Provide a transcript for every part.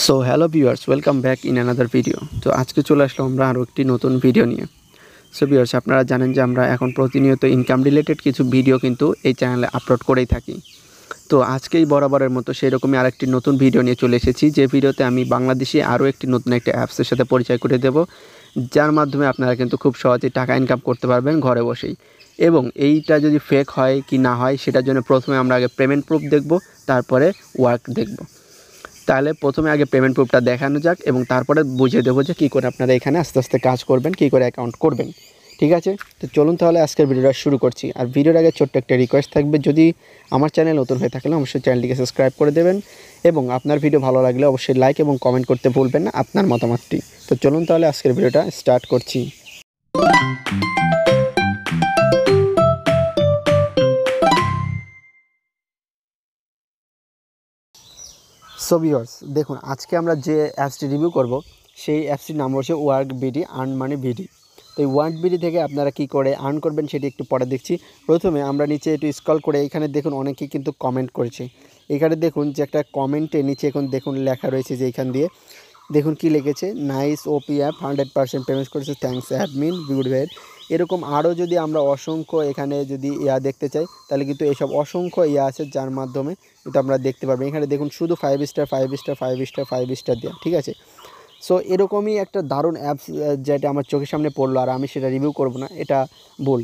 So hello viewers, welcome back in another video. তো আজকে চলে আসলাম আমরা আরও একটি নতুন ভিডিও নিয়ে। সো ভিউয়ার্স, আপনারা জানেন যে আমরা এখন প্রতিনিয়ত ইনকাম রিলেটেড কিছু ভিডিও কিন্তু এই চ্যানেলে আপলোড করেই থাকি। তো আজকেই বরাবরের মতো সেই রকমই আরেকটি নতুন ভিডিও নিয়ে চলে এসেছি, যে ভিডিওতে আমি বাংলাদেশি আরও একটি নতুন একটা অ্যাপসের সাথে পরিচয় করে দেব, যার মাধ্যমে আপনারা কিন্তু খুব সহজেই টাকা ইনকাম করতে পারবেন ঘরে বসেই। এবং এইটা যদি ফেক হয় কি না হয় সেটার জন্য প্রথমে আমরা আগে পেমেন্ট প্রুফ দেখব, তারপরে ওয়ার্ক দেখব। তাহলে প্রথমে আগে পেমেন্ট প্রুফটা দেখানো যাক এবং তারপরে বুঝিয়ে দেবো যে কী করে আপনারা এখানে আস্তে আস্তে কাজ করবেন, কী করে অ্যাকাউন্ট করবেন। ঠিক আছে, তো চলুন তাহলে আজকের ভিডিওটা শুরু করছি। আর ভিডিওর আগে ছোট্ট একটা রিকোয়েস্ট থাকবে, যদি আমার চ্যানেল নতুন হয়ে থাকলে অবশ্যই চ্যানেলটিকে সাবস্ক্রাইব করে দেবেন এবং আপনার ভিডিও ভালো লাগলে অবশ্যই লাইক এবং কমেন্ট করতে ভুলবেন না আপনার মতামতটি। তো চলুন তাহলে আজকের ভিডিওটা স্টার্ট করছি। সো ভিউয়ার্স, দেখুন আজকে আমরা যে অ্যাপসটি রিভিউ করব সেই অ্যাপসটির নাম হচ্ছে work BD, earn money BD. তো এই ওয়ার্ক বিডি থেকে আপনারা কী করে আর্ন করবেন সেটি একটু পরে দেখছি। প্রথমে আমরা নিচে একটু স্ক্রল করে এখানে দেখুন অনেকেই কিন্তু কমেন্ট করেছে। এখানে দেখুন যে একটা কমেন্টে নিচে এখন দেখুন লেখা রয়েছে, যে এখান দিয়ে দেখুন কি লিখেছে, নাইস ওপি অ্যাপ, 100% পেমেন্ট করেছে, থ্যাঙ্কস অ্যাডমিন, গুড ওয়েট। এরকম আরও যদি আমরা অসংখ্য এখানে যদি দেখতে চাই, তাহলে কিন্তু এইসব অসংখ্য আছে, যার মাধ্যমে কিন্তু আমরা দেখতে পারবেন। এখানে দেখুন শুধু 5 স্টার 5 স্টার 5 স্টার 5 স্টার দেওয়া, ঠিক আছে। সো এরকমই একটা দারুণ অ্যাপস যেটা আমার চোখের সামনে পড়লো, আর আমি সেটা রিভিউ করব না, এটা ভুল।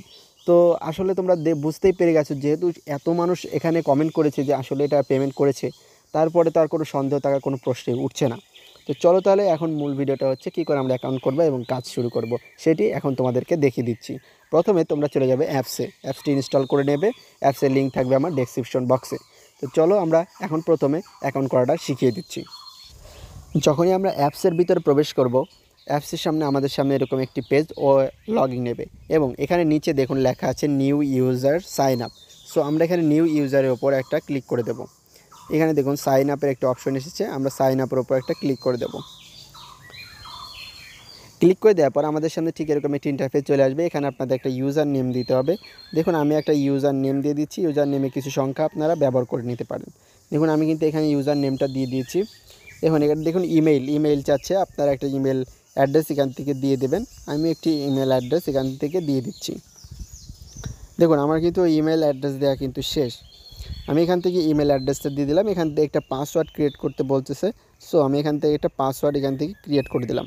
তো আসলে তোমরা বুঝতেই পেরে গেছো, যেহেতু এত মানুষ এখানে কমেন্ট করেছে যে আসলে এটা পেমেন্ট করেছে, তারপরে তো আর কোনো সন্দেহ থাকার কোনো প্রশ্নই উঠছে না। তো চলো তাহলে এখন মূল ভিডিওটা হচ্ছে কী করে আমরা অ্যাকাউন্ট করবো এবং কাজ শুরু করব, সেটি এখন তোমাদেরকে দেখিয়ে দিচ্ছি। প্রথমে তোমরা চলে যাবে অ্যাপসটি ইনস্টল করে নেবে। অ্যাপসের লিঙ্ক থাকবে আমার ডেসক্রিপশন বক্সে। তো চলো আমরা এখন প্রথমে অ্যাকাউন্ট করাটা শিখিয়ে দিচ্ছি। যখনই আমরা অ্যাপসের ভিতরে প্রবেশ করব, অ্যাপসের সামনে আমাদের সামনে এরকম একটি পেজ ও লগইন নেবে এবং এখানে নিচে দেখুন লেখা আছে new user sign up. So আমরা এখানে নিউ ইউজারের ওপর একটা ক্লিক করে দেব। এখানে দেখুন সাইন আপের একটা অপশন এসেছে, আমরা সাইন আপের ওপর একটা ক্লিক করে দেব। ক্লিক করে দেওয়ার পর আমাদের সামনে ঠিক এরকম একটি ইন্টারফেস চলে আসবে। এখানে আপনাদের একটা ইউজার নেম দিতে হবে। দেখুন আমি একটা ইউজার নেম দিয়ে দিচ্ছি। ইউজার নেমে কিছু সংখ্যা আপনারা ব্যবহার করে নিতে পারেন। দেখুন আমি কিন্তু এখানে ইউজার নেমটা দিয়ে দিয়েছি। এখন এখানে দেখুন ইমেইল চাচ্ছে, আপনারা একটা ইমেল অ্যাড্রেস এখান থেকে দিয়ে দেবেন। আমি একটি ইমেল অ্যাড্রেস এখান থেকে দিয়ে দিচ্ছি। দেখুন আমার কিন্তু ইমেল অ্যাড্রেস দেওয়া কিন্তু শেষ। আমি এখান থেকে ইমেল অ্যাড্রেসটা দিয়ে দিলাম। এখান থেকে একটা পাসওয়ার্ড ক্রিয়েট করতে বলতেছে। সো আমি এখান থেকে একটা পাসওয়ার্ড এখান থেকে ক্রিয়েট করে দিলাম।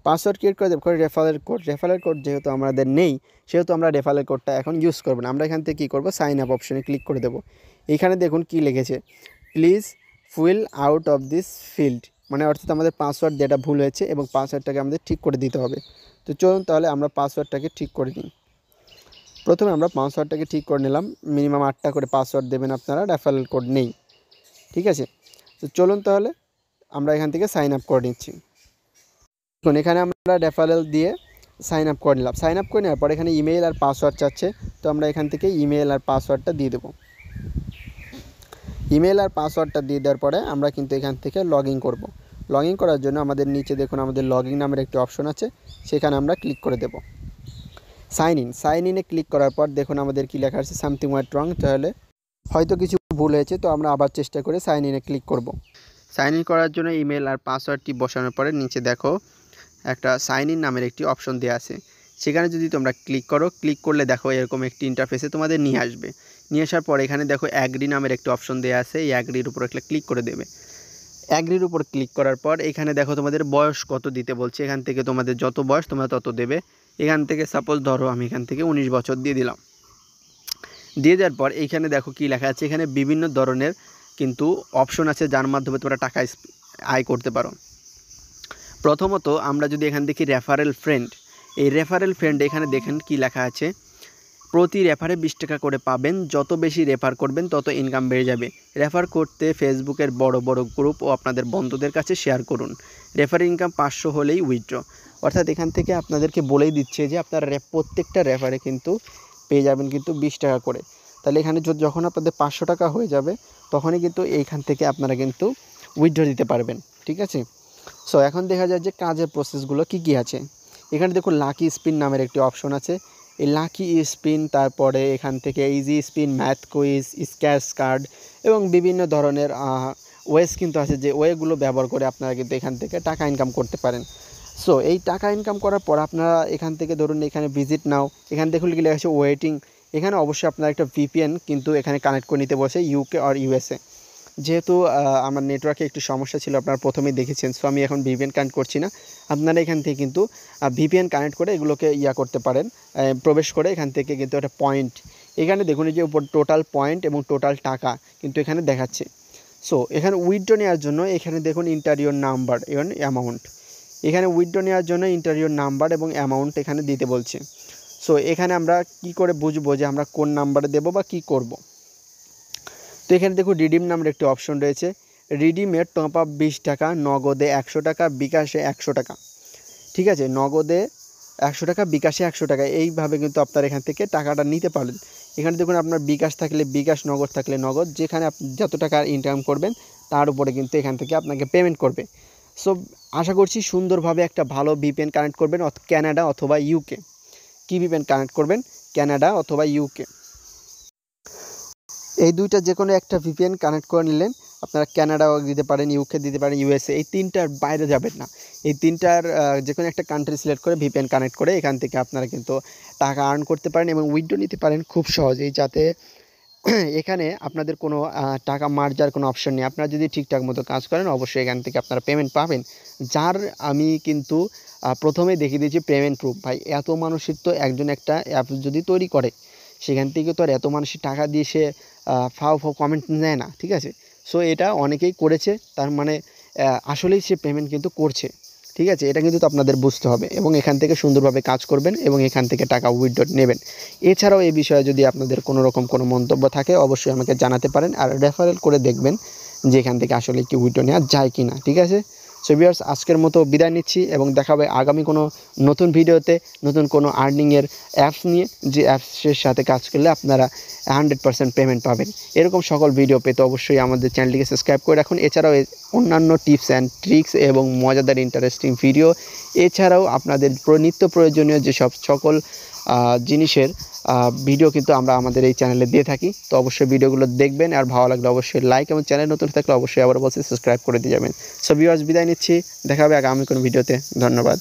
পাসওয়ার্ড ক্রিয়েট করে দেবো। রেফারেল কোড যেহেতু আমাদের নেই, সেহেতু আমরা রেফারেল কোডটা এখন ইউজ করব না। আমরা এখান থেকে কী করবো, সাইন আপ অপশনে ক্লিক করে দেবো। এখানে দেখুন কি লিখেছে, please fill out of this field, মানে অর্থাৎ আমাদের পাসওয়ার্ড যেটা ভুল হয়েছে এবং পাসওয়ার্ডটাকে আমাদের ঠিক করে দিতে হবে। তো চলুন তাহলে আমরা পাসওয়ার্ডটাকে ঠিক করে নিই। প্রথমে আমরা পাসওয়ার্ডটাকে ঠিক করে নিলাম। মিনিমাম 8টা করে পাসওয়ার্ড দেবেন আপনারা, রেফারেল কোড নেই, ঠিক আছে। তো চলুন তাহলে আমরা এখান থেকে সাইন আপ করে নিচ্ছি। দেখুন এখানে আমরা রেফারেল দিয়ে সাইন আপ করে নিলাম। সাইন আপ করে নেওয়ার পর এখানে ইমেল আর পাসওয়ার্ড চাচ্ছে, তো আমরা এখান থেকে ইমেল আর পাসওয়ার্ডটা দিয়ে দেবো। ইমেল আর পাসওয়ার্ডটা দিয়ে দেওয়ার পরে আমরা কিন্তু এখান থেকে লগ ইন করবো। লগ ইন করার জন্য আমাদের নিচে দেখুন আমাদের লগ ইন নামের একটি অপশন আছে, সেখানে আমরা ক্লিক করে দেব। সাইন ইনে ক্লিক করার পর দেখুন আমাদের কি লেখা আছে, সামথিং ওয়েন্ট রং, তাহলে হয়তো কিছু ভুল হয়েছে। তো আমরা আবার চেষ্টা করে সাইন ইনে ক্লিক করব। সাইন ইন করার জন্য ইমেল আর পাসওয়ার্ডটি বসানোর পরে নিচে দেখো একটা সাইন ইন নামের একটি অপশন দেওয়া আছে, সেখানে যদি তোমরা ক্লিক করো, ক্লিক করলে দেখো এরকম একটি ইন্টারফেসে তোমাদের নিয়ে আসবে। নিয়ে আসার পর এখানে দেখো অ্যাগ্রি নামের একটি অপশন দেওয়া আছে, এই অ্যাগ্রির উপর একটা ক্লিক করে দেবে। অ্যাগ্রির উপর ক্লিক করার পর এখানে দেখো তোমাদের বয়স কত দিতে বলছে। এখান থেকে তোমাদের যত বয়স তোমরা তত দেবে। এখান থেকে সাপোজ ধরো আমি এখান থেকে 19 বছর দিয়ে দিলাম। দিয়ে দেওয়ার পর এইখানে দেখো কি লেখা আছে, এখানে বিভিন্ন ধরনের কিন্তু অপশন আছে, যার মাধ্যমে তোমরা টাকা আয় করতে পারো। প্রথমত আমরা যদি এখান দেখি রেফারেল ফ্রেন্ড, এই রেফারেল ফ্রেন্ড এখানে দেখেন কি লেখা আছে, প্রতি রেফারে 20 টাকা করে পাবেন, যত বেশি রেফার করবেন তত ইনকাম বেড়ে যাবে। রেফার করতে ফেসবুকের বড় বড় গ্রুপ ও আপনাদের বন্ধুদের কাছে শেয়ার করুন। রেফার ইনকাম 500 হলেই উইথড্র। অর্থাৎ এখান থেকে আপনাদেরকে বলেই দিচ্ছে যে আপনারা প্রত্যেকটা রেফারে কিন্তু পেয়ে যাবেন কিন্তু 20 টাকা করে। তাহলে এখানে যখন আপনাদের 500 টাকা হয়ে যাবে, তখনই কিন্তু এইখান থেকে আপনারা কিন্তু উইথড্র দিতে পারবেন, ঠিক আছে। সো এখন দেখা যায় যে কাজের প্রসেসগুলো কী কী আছে। এখানে দেখুন লাকি স্পিন নামের একটি অপশন আছে, এই লাকি স্পিন, তারপরে এখান থেকে easy spin, math quiz, scratch card এবং বিভিন্ন ধরনের ওয়েস কিন্তু আছে, যে ওয়েগুলো ব্যবহার করে আপনারা কিন্তু এখান থেকে টাকা ইনকাম করতে পারেন। সো এই টাকা ইনকাম করার পর আপনারা এখান থেকে ধরুন এখানে ভিজিট নাও, এখানে দেখুন কি লেখা আছে ওয়েটিং। এখানে অবশ্যই আপনারা একটা ভিপিএন কিন্তু এখানে কানেক্ট করে নিতে বলছে, ইউকে আর ইউএসএ। যেহেতু আমার নেটওয়ার্কে একটু সমস্যা ছিল, আপনারা প্রথমেই দেখেছেন, সো আমি এখন ভিপিএন কানেক্ট করছি না। আপনারা এখান থেকে কিন্তু ভিপিএন কানেক্ট করে এগুলোকে করতে পারেন, প্রবেশ করে এখান থেকে কিন্তু একটা পয়েন্ট, এখানে দেখুন এই যে উপর টোটাল পয়েন্ট এবং টোটাল টাকা কিন্তু এখানে দেখাচ্ছে। সো এখানে উইথড্র নেওয়ার জন্য এখানে দেখুন ইন্টারিয়র নাম্বার এবং অ্যামাউন্ট, এখানে উইথড্র নেওয়ার জন্য ইন্টারিয়র নাম্বার এবং অ্যামাউন্ট এখানে দিতে বলছে। সো এখানে আমরা কি করে বুঝবো যে আমরা কোন নাম্বারে দেবো বা কি করব। তো এখানে দেখুন রিডিম নামের একটি অপশন রয়েছে, রিডিমের টপ আপ 20 টাকা, নগদে 100 টাকা, বিকাশে 100 টাকা। ঠিক আছে, নগদে 100 টাকা, বিকাশে 100 টাকা, এইভাবে কিন্তু আপনারা এখান থেকে টাকাটা নিতে পারেন। এখানে দেখুন আপনার বিকাশ থাকলে বিকাশ, নগদ থাকলে নগদ, যেখানে আপনি যত টাকা ইনকাম করবেন তার উপরে কিন্তু এখান থেকে আপনাকে পেমেন্ট করবে। সো আশা করছি সুন্দরভাবে একটা ভালো ভিপিএন কানেক্ট করবেন, ক্যানাডা অথবা ইউকে। কি ভিপিএন কানেক্ট করবেন? ক্যানাডা অথবা ইউকে, এই দুইটা যে কোনো একটা ভিপিএন কানেক্ট করে নিলেন, আপনারা ক্যানাডাও দিতে পারেন, ইউকে দিতে পারেন, ইউএসএ, এই তিনটার বাইরে যাবেন না। এই তিনটার যে কোনো একটা কান্ট্রি সিলেক্ট করে ভিপিএন কানেক্ট করে এখান থেকে আপনারা কিন্তু টাকা আর্ন করতে পারেন এবং উইথড্র নিতে পারেন খুব সহজেই, যাতে এখানে আপনাদের কোনো টাকা মার যাওয়ার কোনো অপশন নেই। আপনারা যদি ঠিকঠাক মতো কাজ করেন অবশ্যই এখান থেকে আপনারা পেমেন্ট পাবেন। যার আমি কিন্তু প্রথমেই দেখিয়ে দিয়েছি পেমেন্ট প্রুফ। ভাই এত মানুষের তো একজন একটা অ্যাপ যদি তৈরি করে সেখান থেকে তো আর এত মানুষের টাকা দিয়ে সে ফাও কমেন্ট নেয় না, ঠিক আছে। সো এটা অনেকেই করেছে, তার মানে আসলেই সে পেমেন্ট কিন্তু করছে, ঠিক আছে। এটা কিন্তু আপনাদের বুঝতে হবে এবং এখান থেকে সুন্দরভাবে কাজ করবেন এবং এখান থেকে টাকা উইথড্র নেবেন। এছাড়াও এই বিষয়ে যদি আপনাদের কোনো রকম কোনো মন্তব্য থাকে অবশ্যই আমাকে জানাতে পারেন, আর রেফারেল করে দেখবেন যে এখান থেকে আসলে কি উইথড্র নেওয়া যায় কি না, ঠিক আছে। সো ভিউয়ার্স, আজকের মতো বিদায় নিচ্ছি এবং দেখা হবে আগামী কোনো নতুন ভিডিওতে, নতুন কোনো আর্নিংয়ের অ্যাপস নিয়ে, যে অ্যাপসের সাথে কাজ করলে আপনারা 100% পেমেন্ট পাবেন। এরকম সকল ভিডিও পেতে অবশ্যই আমাদের চ্যানেলটিকে সাবস্ক্রাইব করে রাখুন। এছাড়াও অন্যান্য টিপস অ্যান্ড ট্রিক্স এবং মজাদার ইন্টারেস্টিং ভিডিও, এছাড়াও আপনাদের নিত্য প্রয়োজনীয় যেসব সকল জিনিসের ভিডিও কিন্তু আমরা আমাদের এই চ্যানেলে দিয়ে থাকি। তো অবশ্যই ভিডিওগুলো দেখবেন, আর ভালো লাগলে অবশ্যই লাইক, এবং চ্যানেল নতুন থাকলে অবশ্যই আবার বলছি সাবস্ক্রাইব করে দিয়ে যাবেন। সো ভিউয়ার্স, বিদায় নিচ্ছি, দেখা হবে আগামী কোনো ভিডিওতে। ধন্যবাদ।